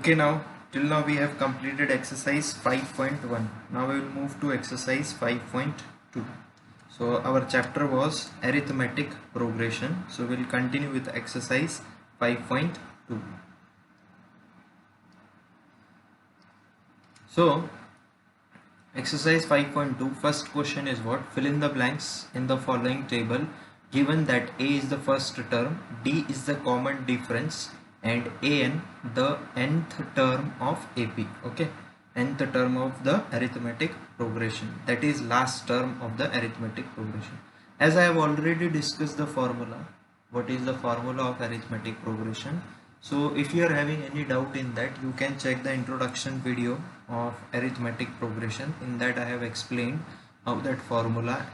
Okay, now till now we have completed exercise 5.1. Now we will move to exercise 5.2. So our chapter was arithmetic progression. So we'll continue with exercise 5.2. So exercise 5.2, first question is what? Fill in the blanks in the following table given that A is the first term, D is the common difference, and AN the nth term of AP. Okay, nth term of the arithmetic progression, that is last term of the arithmetic progression. As I have already discussed the formula, what is the formula of arithmetic progression? So if you are having any doubt in that, you can check the introduction video of arithmetic progression. In that I have explained how that formula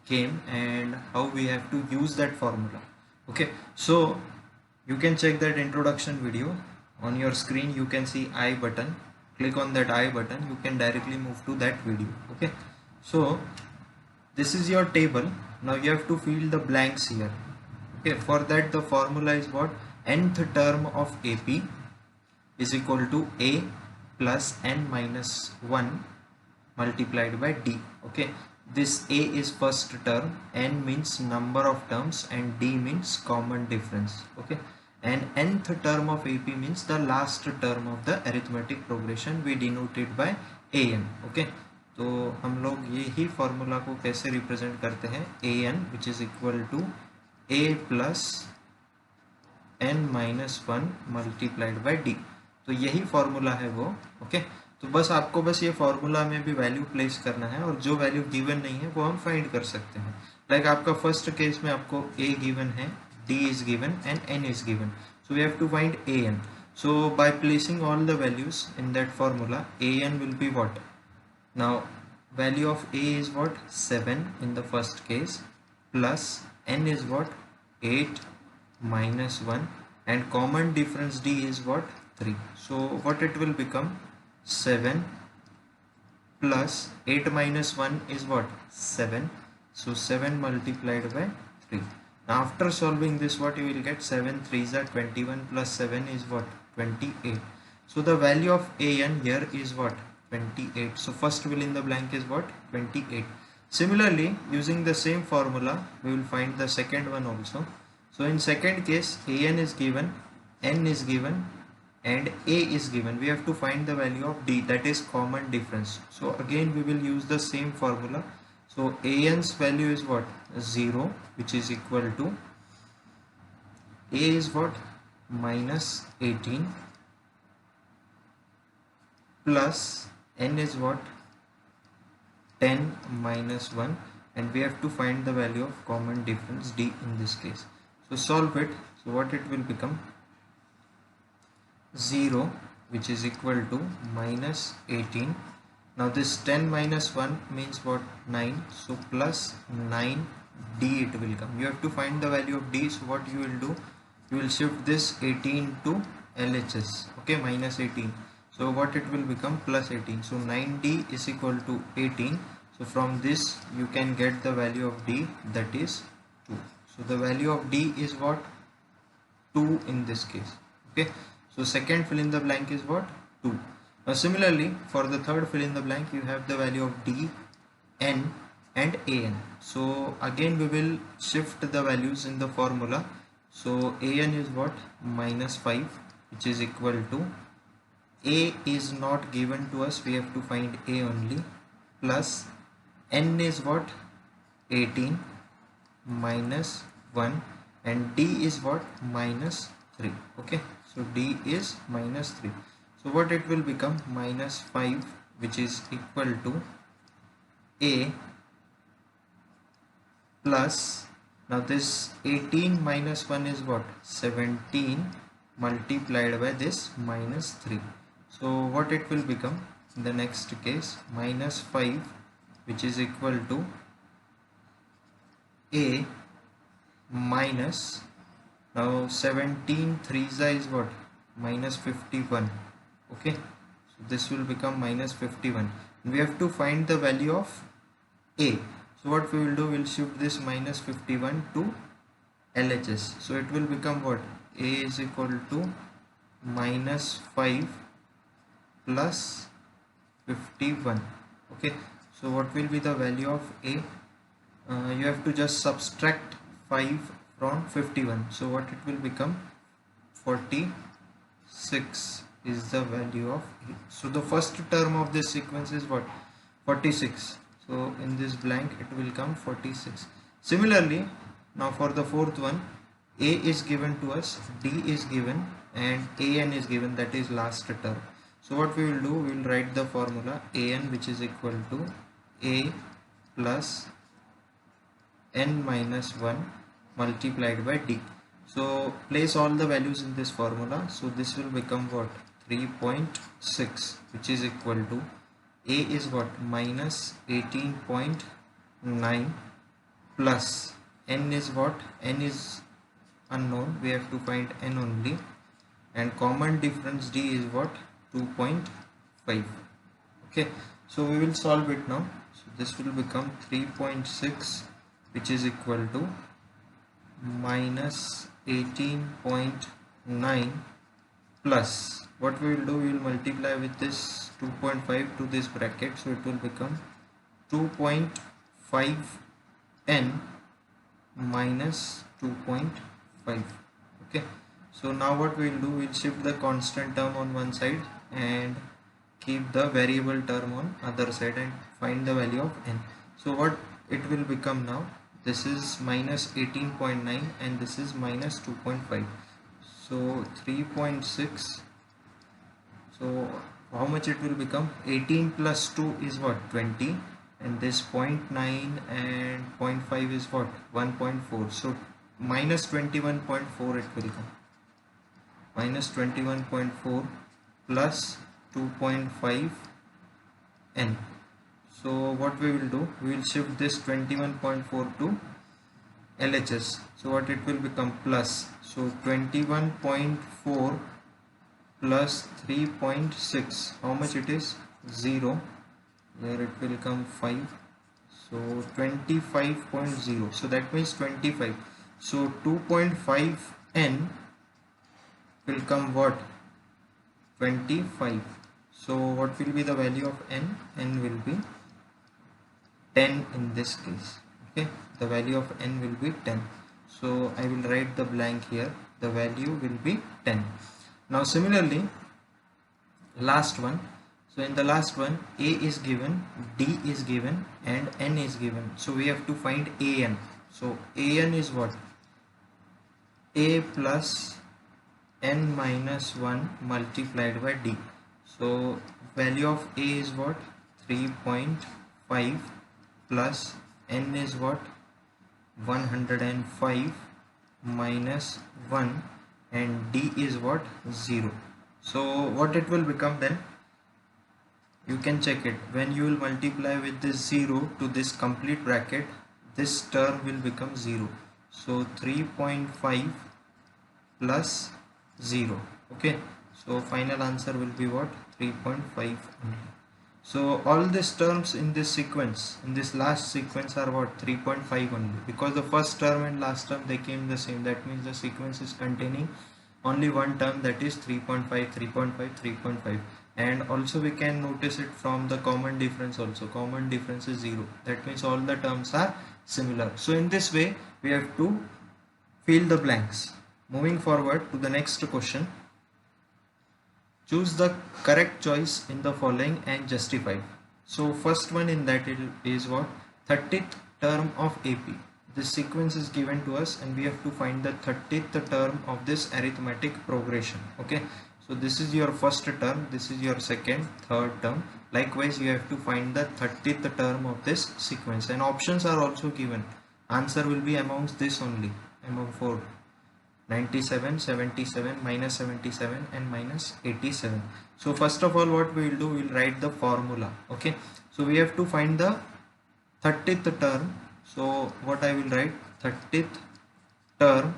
came and how we have to use that formula. Okay, so you can check that introduction video. On your screen you can see I button. Click on that I button, you can directly move to that video. Okay, so this is your table. Now you have to fill the blanks here. Okay, for that the formula is what? Nth term of AP is equal to A plus n minus 1 multiplied by D. Okay, this A is first term, n means number of terms, and D means common difference. Okay, and nth term of AP means the last term of the arithmetic progression, we denote it by AN. Okay, तो हम लोग ये ही formula को कैसे represent करते हैं? AN which is equal to A plus n minus 1 multiplied by D. तो यही फॉर्मूला है वो. ओके, तो बस आपको बस ये फॉर्मूला में भी वैल्यू प्लेस करना है, और जो वैल्यू गिवन नहीं है वो हम फाइंड कर सकते हैं. लाइक आपका फर्स्ट केस में आपको A गिवन है, D is given and n is given, so we have to find AN. So by placing all the values in that formula, AN will be what? Now value of A is what? 7 in the first case, plus n is what? 8 minus 1, and common difference D is what? 3. So what it will become? 7 plus 8 minus 1 is what? 7. So 7 multiplied by 3. Now after solving this, what you will get? 7 3s are 21 plus 7 is what? 28. So the value of AN here is what? 28. So first fill in the blank is what? 28. Similarly, using the same formula, we will find the second one also. So in second case, AN is given, N is given, and A is given. We have to find the value of D, that is common difference. So again we will use the same formula. So AN's value is what? 0, which is equal to A is what? Minus 18 plus N is what? 10 minus 1, and we have to find the value of common difference D in this case. So solve it. So what it will become? 0, which is equal to minus 18. Now this 10 minus 1 means what? 9. So plus 9 D it will come. You have to find the value of D. So what you will do? You will shift this 18 to LHS. Okay, minus 18. So what it will become? Plus 18. So 9D is equal to 18. So from this you can get the value of D, that is 2. So the value of D is what? 2 in this case. Okay, so second fill in the blank is what? 2. Now similarly for the third fill in the blank, you have the value of D, N and AN. So again we will shift the values in the formula. So AN is what? Minus 5, which is equal to, A is not given to us, we have to find A only, plus N is what? 18 minus 1, and D is what? Minus 3. Okay, so D is minus 3. So what it will become? Minus 5, which is equal to A plus, now this 18 minus 1 is what? 17 multiplied by this minus 3. So what it will become in the next case? Minus 5, which is equal to A minus, now 17 3s is what? Minus 51. Okay, so this will become minus 51. We have to find the value of A. So what we will do? We will shift this minus 51 to LHS. So it will become what? A is equal to minus 5 plus 51. Okay, so what will be the value of a? You have to just subtract 5 from 51, so what it will become? 46 is the value of a. So the first term of this sequence is what? 46. So in this blank it will come 46. Similarly, now for the fourth one, a is given to us, d is given, and an is given, that is last term. So what we will do, we will write the formula an, which is equal to a plus n minus 1 multiplied by d. So place all the values in this formula. So this will become what? 3.6, which is equal to a is what? Minus 18.9 plus n is what? N is unknown, we have to find n only, and common difference d is what? 2.5. okay, so we will solve it now. So this will become 3.6, which is equal to minus 18.9 plus, what we will do, we will multiply with this 2.5 to this bracket, so it will become 2.5 n minus 2.5. okay, so now what we will do, we will shift the constant term on one side and keep the variable term on other side and find the value of n. So what it will become now, this is minus 18.9 and this is minus 2.5. so 3.6, so how much it will become? 18 plus 2 is what? 20, and this 0.9 and 0.5 is what? 1.4. so minus 21.4 it will come. Minus 21.4 plus 2.5 n. So what we will do, we will shift this 21.4 to LHS. So what it will become? Plus, so 21.4 plus 3.6, how much it is? 0, there it will come 5, so 25.0, so that means 25. So 2.5 n will come what? 25. so what will be the value of n? N will be 10 in this case. okay, the value of n will be 10. so I will write the blank here, the value will be 10. Now similarly, last one, so in the last one, a is given, d is given, and n is given, so we have to find an. so an is what? A plus n minus 1 multiplied by d. so value of a is what? 3.5 plus n is what? 105 minus 1, and d is what? 0. so what it will become then? You can check it. When you will multiply with this 0 to this complete bracket, this term will become 0. so 3.5 plus 0. okay, so final answer will be what? 3.5 only. So all these terms in this sequence, in this last sequence, are what? 3.5 only, because the first term and last term, they came the same. That means the sequence is containing only one term, that is 3.5, 3.5, 3.5. and also we can notice it from the common difference also. Common difference is 0. That means all the terms are similar. So in this way we have to fill the blanks. Moving forward to the next question. Choose the correct choice in the following and justify. So first one in that is what? 30th term of AP. This sequence is given to us and we have to find the 30th term of this arithmetic progression. okay, so this is your first term, this is your second, third term. Likewise you have to find the 30th term of this sequence, and options are also given. Answer will be amongst this only, among 4. 97, 77, minus 77 and minus 87. So first of all what we will do, we will write the formula. okay, so we have to find the 30th term. So what I will write? 30th term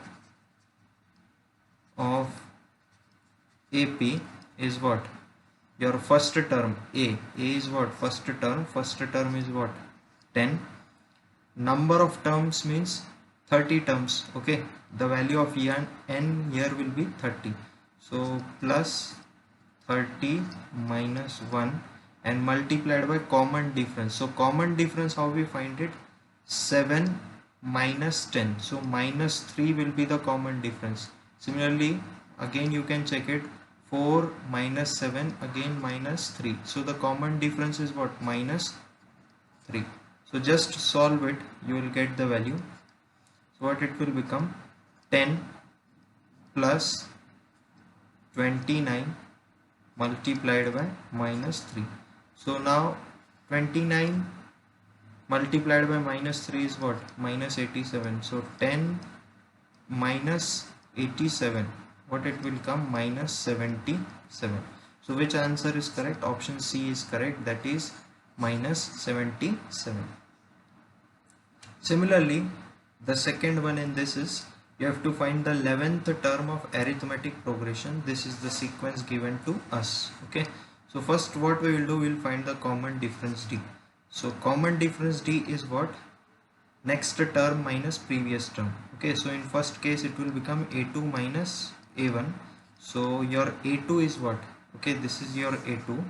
of AP is what? Your first term A. A is what? First term. First term is what? 10. Number of terms means 30 terms. okay, the value of n here will be 30. So plus 30 minus 1 and multiplied by common difference. So common difference, how we find it? 7 minus 10. So minus 3 will be the common difference. Similarly, again you can check it. 4 minus 7, again minus 3. So the common difference is what? Minus 3. So just solve it, you will get the value. So what it will become? 10 plus 29 multiplied by minus 3. So now 29 multiplied by minus 3 is what? Minus 87. So 10 minus 87, what it will come? Minus 77. So which answer is correct? Option C is correct, that is minus 77. Similarly, the second one in this is, you have to find the 11th term of arithmetic progression. This is the sequence given to us. Okay, so first what we will do, we will find the common difference D. So common difference D is what? Next term minus previous term. Okay, so in first case it will become A2 minus A1. So your A2 is what? Okay, this is your A2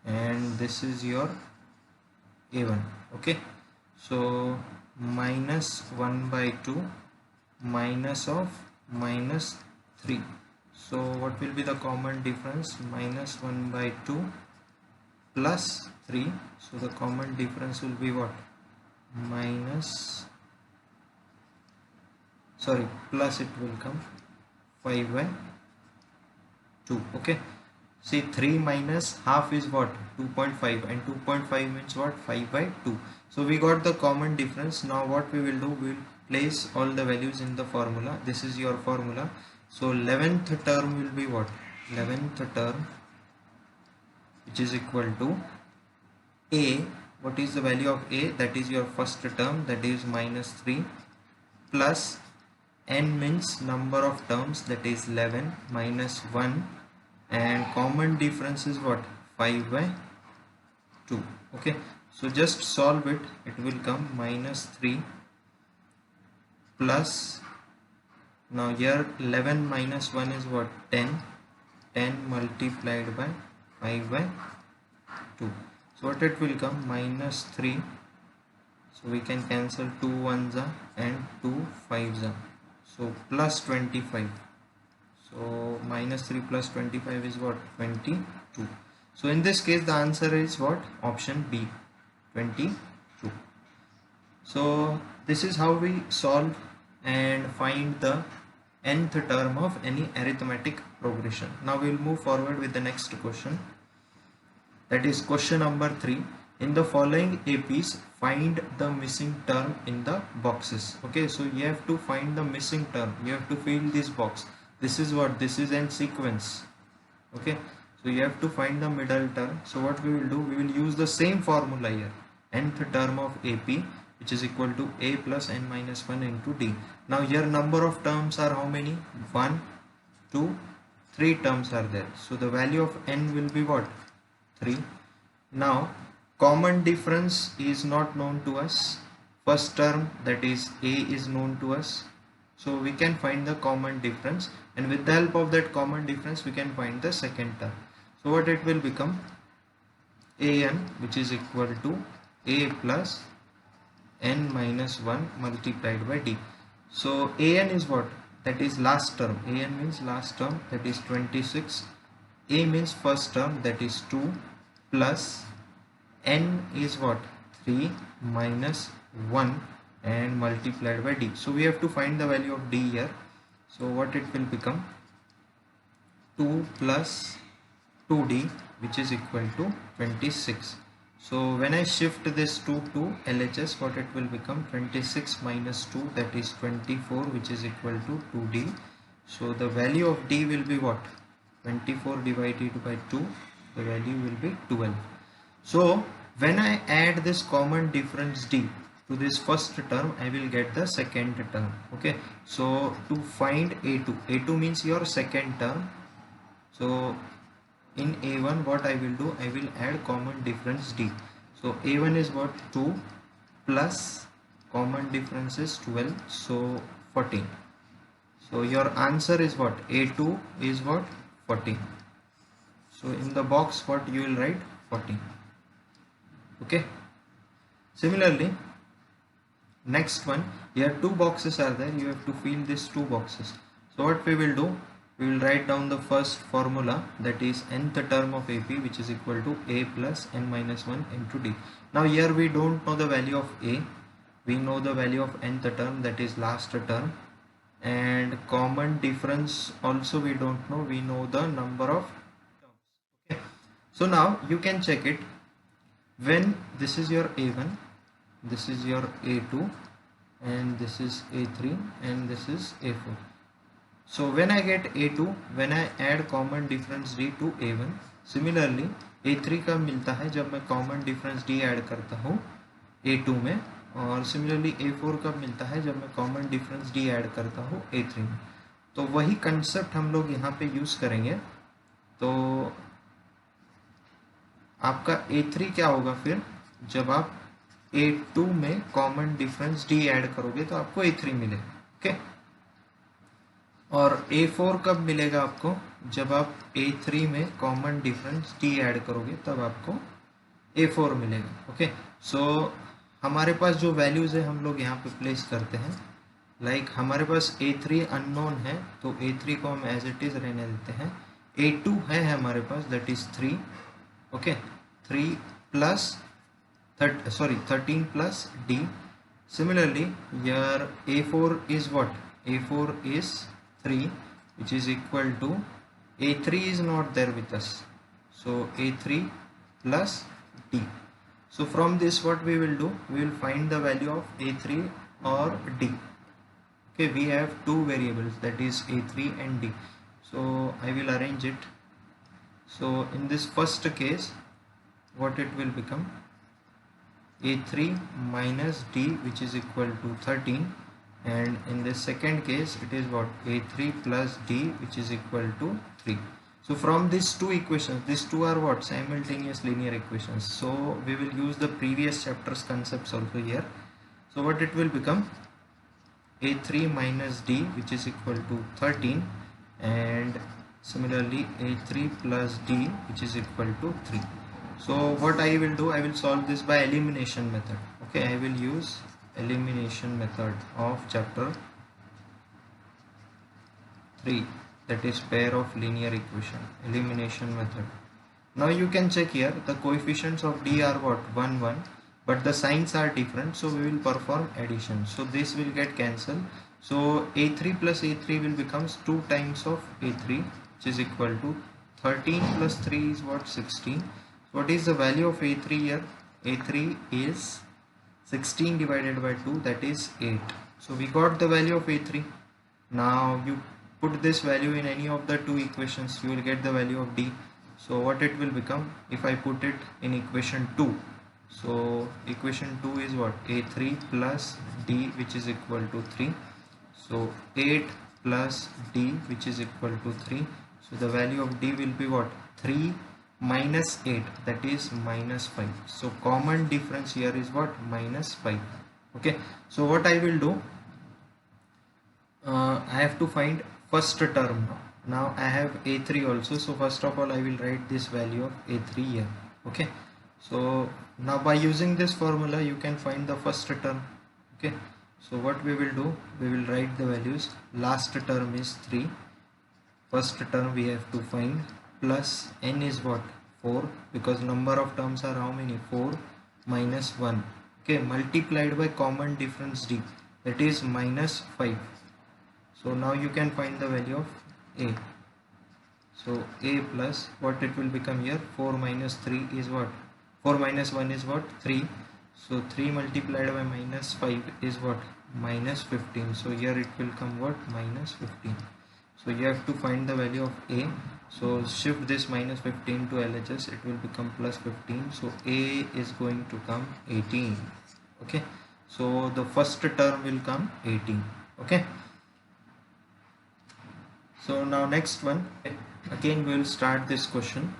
and this is your A1. Okay, so minus 1 by 2 minus of minus 3. So what will be the common difference? Minus 1 by 2 plus 3. So the common difference will be what? Plus it will come 5 by 2. Okay, see 3 minus half is what? 2.5 and 2.5 means what? 5 by 2. So we got the common difference. Now what we will do, we will place all the values in the formula. This is your formula. So 11th term will be what? 11th term, which is equal to A. What is the value of A? That is your first term, that is minus 3, plus n means number of terms, that is 11 minus 1, and common difference is what? 5 by 2. Okay, so just solve it, it will come minus 3 plus, now here 11 minus 1 is what? 10. 10 multiplied by 5 by 2. So what it will come? Minus 3. So we can cancel 2 ones and 2 fives. So plus 25. So minus 3 plus 25 is what? 22. So in this case the answer is what? Option B, 22. So this is how we solve and find the nth term of any arithmetic progression. Now we will move forward with the next question. That is question number 3. In the following APs, find the missing term in the boxes. Okay, so you have to find the missing term. You have to fill this box. This is what? This is an sequence. Okay, so you have to find the middle term. So what we will do, we will use the same formula here. Nth term of AP, which is equal to A plus n minus 1 into D. Now here number of terms are how many? 1, 2, 3 terms are there. So the value of n will be what? 3. Now common difference is not known to us. First term, that is A, is known to us. So we can find the common difference, and with the help of that common difference we can find the second term. So what it will become? An, which is equal to A plus n minus 1 multiplied by D. So An is what? That is last term. An means last term, that is 26. A means first term, that is 2, plus n is what? 3 minus 1 and multiplied by D. So we have to find the value of D here. So what it will become? 2 plus 2D, which is equal to 26. So when I shift this 2 to LHS, what it will become? 26 minus 2, that is 24, which is equal to 2D. So the value of D will be what? 24 divided by 2, the value will be 12. So when I add this common difference D to this first term, I will get the second term. Okay, so to find A2, A2 means your second term. So in A1, what I will do, I will add common difference D. So A1 is what? 2 plus common difference is 12, so 14. So your answer is what? A2 is what? 14. So in the box what you will write? 14. Okay. Similarly, next one, here two boxes are there, you have to fill these two boxes. So what we will do, we will write down the first formula, that is nth term of AP, which is equal to A plus n minus 1 into D. Now here we don't know the value of A, we know the value of nth term, that is last term, and common difference also we don't know, we know the number of terms. Okay, so now you can check it. When this is your A1, this is your A2, and this is A3, and this is A4. So when I get A2, when I add common difference D to A1, similarly A3 कब मिलता है? जब मैं common difference D add करता हूँ A2 में, और similarly A4 कब मिलता है? जब मैं common difference D ऐड करता हूँ A3 में. तो वही concept हम लोग यहाँ पे use करेंगे. तो आपका A3 क्या होगा फिर? जब आप A2 में कॉमन डिफरेंस D ऐड करोगे तो आपको A3 मिलेगा. ओके, और A4 कब मिलेगा आपको? जब आप A3 में कॉमन डिफरेंस D ऐड करोगे तब आपको A4 मिलेगा. ओके, सो हमारे पास जो वैल्यूज है हम लोग यहाँ पे प्लेस करते हैं. लाइक हमारे पास A3 अननोन है तो A3 को हम एज इट इज रहने देते हैं. A2 है हमारे पास, that is 3. Okay, 3 plus 13 plus D. Similarly, your A4 is what? A4 is 3, which is equal to A3 is not there with us. So A3 plus D. So from this what we will do? We will find the value of A3 or D. Okay, we have two variables, that is A3 and D. So I will arrange it. So in this first case, what it will become? A3 minus D, which is equal to 13, and in the second case it is what? A3 plus D, which is equal to 3. So from these two equations, these two are what? Simultaneous linear equations. So we will use the previous chapter's concepts also here. So what it will become? A3 minus D, which is equal to 13, and similarly A3 plus D, which is equal to 3. So what I will do, I will solve this by elimination method. Okay, I will use elimination method of chapter 3, that is pair of linear equation, elimination method. Now you can check here, the coefficients of D are what? 1 1, but the signs are different, so we will perform addition. So this will get cancelled. So A3 plus A3 will becomes 2 times of A3, which is equal to 13 plus 3 is what? 16. What is the value of A3 here? A3 is 16 divided by 2, that is 8. So we got the value of A3. Now you put this value in any of the two equations, you will get the value of D. So what it will become if I put it in equation 2? So equation 2 is what? A3 plus D, which is equal to 3. So 8 plus D, which is equal to 3. So the value of D will be what? 3 minus 8, that is minus 5. So common difference here is what? Minus 5. Okay, so what I will do, I have to find first term now. Now I have A3 also, so first of all I will write this value of A3 here. Okay, so now by using this formula you can find the first term. Okay, so what we will do, we will write the values. Last term is 3, first term we have to find, plus n is what? 4, because number of terms are how many? 4 minus 1. Okay, multiplied by common difference D, that is minus 5. So now you can find the value of A. So A plus what it will become here? 4 minus 3 is what? 4 minus 1 is what? 3. So 3 multiplied by minus 5 is what? Minus 15. So here it will come what? Minus 15. So you have to find the value of A. So shift this minus 15 to LHS, it will become plus 15. So A is going to come 18. Okay, so the first term will come 18. Okay, so now next one, again we will start this question.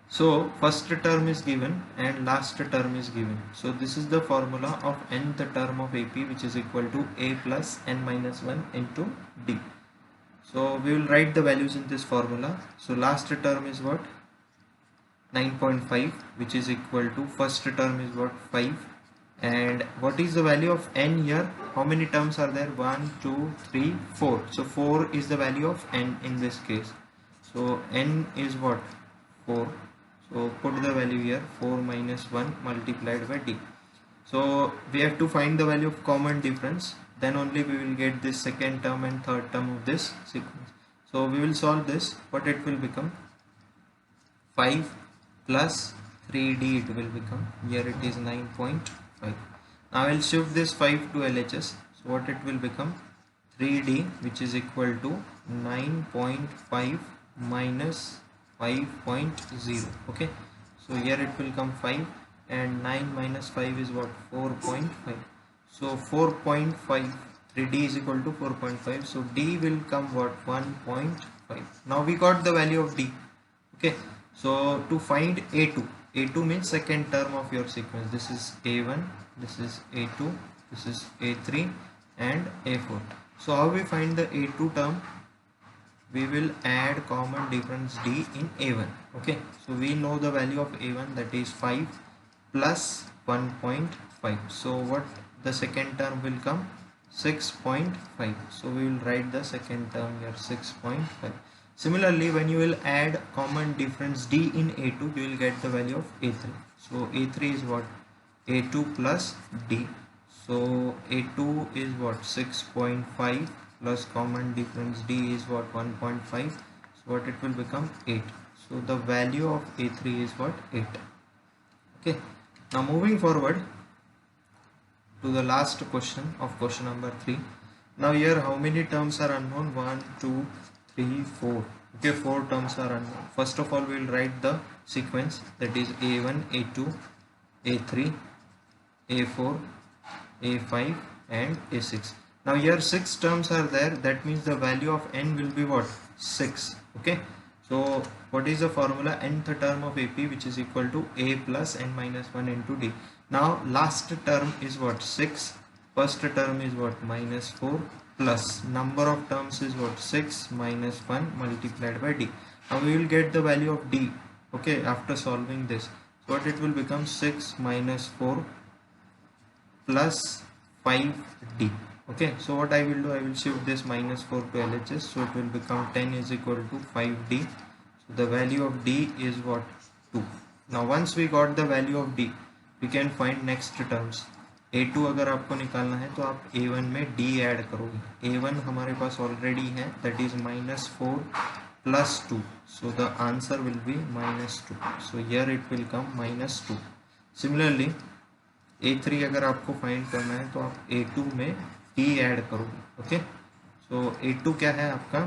So first term is given and last term is given. So this is the formula of nth term of AP, which is equal to a plus n minus 1 into d. So we will write the values in this formula. So last term is what? 9.5, which is equal to first term is what? 5. And what is the value of n here? How many terms are there? 1, 2, 3, 4. So 4 is the value of n in this case. So n is what? 4. So put the value here, 4 minus 1 multiplied by d. So we have to find the value of common difference, then only we will get this second term and third term of this sequence. So we will solve this. What it will become? 5 plus 3d it will become. Here it is 9.5. Now I will shift this 5 to LHS. So what it will become? 3d, which is equal to 9.5 minus 5.0. Okay, so here it will come 5 and 9 minus 5 is what? 4.5. so 4.5, 3d is equal to 4.5, so d will come what? 1.5. now we got the value of d. Okay, so to find a2 means second term of your sequence. This is a1, this is a2, this is a3 and a4. So how we find the a2 term? We will add common difference d in a1. Okay, so we know the value of a1, that is 5 plus 1.5. so what the second term will come? 6.5. so we will write the second term here, 6.5. Similarly, when you will add common difference d in a2, you will get the value of a3. so a3 is what? a2 plus d. so a2 is what? 6.5 plus common difference d is what? 1.5. so what it will become? 8. so the value of a3 is what? 8. Okay, now moving forward to the last question of question number 3. now here how many terms are unknown? 1, 2, 3, 4. Okay, 4 terms are unknown. First of all, we will write the sequence, that is a1, a2, a3, a4, a5 and a6. now here 6 terms are there, that means the value of n will be what? 6. Okay, so what is the formula? nth term of AP, which is equal to a plus n minus 1 into d. now last term is what? 6. first term is what? minus 4 plus number of terms is what? 6 minus 1 multiplied by d. now we will get the value of d. Okay, after solving this, so what it will become? 6 minus 4 plus 5d. Okay, so what I will do, I will shift this minus 4 to LHS, so it will become 10 is equal to 5d. so the value of d is what? 2. now once we got the value of d, we can find next terms. a2 अगर आपको निकालना है तो आप a1 में d add करोगे. a1 हमारे पास already है, that is minus 4 plus 2. so the answer will be minus 2. so here it will come minus 2. similarly a3 अगर आपको फाइंड करना है तो आप a2 में d ऐड करोगे. ओके, सो a2 क्या है आपका?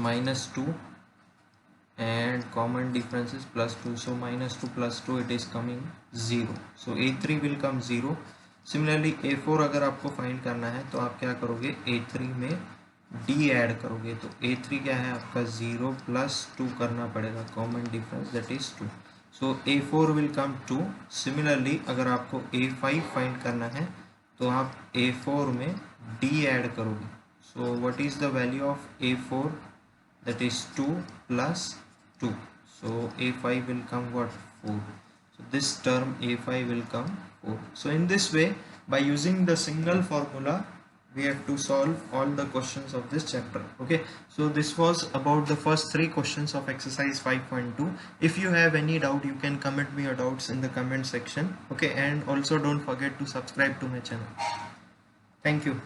minus 2 and common difference is plus 2. so minus 2 plus 2 it is coming 0. so a3 will come 0. similarly a4 अगर आपको फाइंड करना है तो आप क्या करोगे? a3 में d ऐड करोगे. तो a3 क्या है आपका? 0 plus 2 करना पड़ेगा, common difference that is 2. so a4 will come 2. similarly अगर आपको a5 फाइंड करना है तो आप a4 में d ऐड करोगे. so what is the value of a4? that is 2 plus 2. so a5 will come what? 4. so this term a5 will come 4. so in this way, by using the single formula, we have to solve all the questions of this chapter. Okay, so this was about the first 3 questions of exercise 5.2. if you have any doubt, you can comment me your doubts in the comment section. Okay, and also don't forget to subscribe to my channel. Thank you.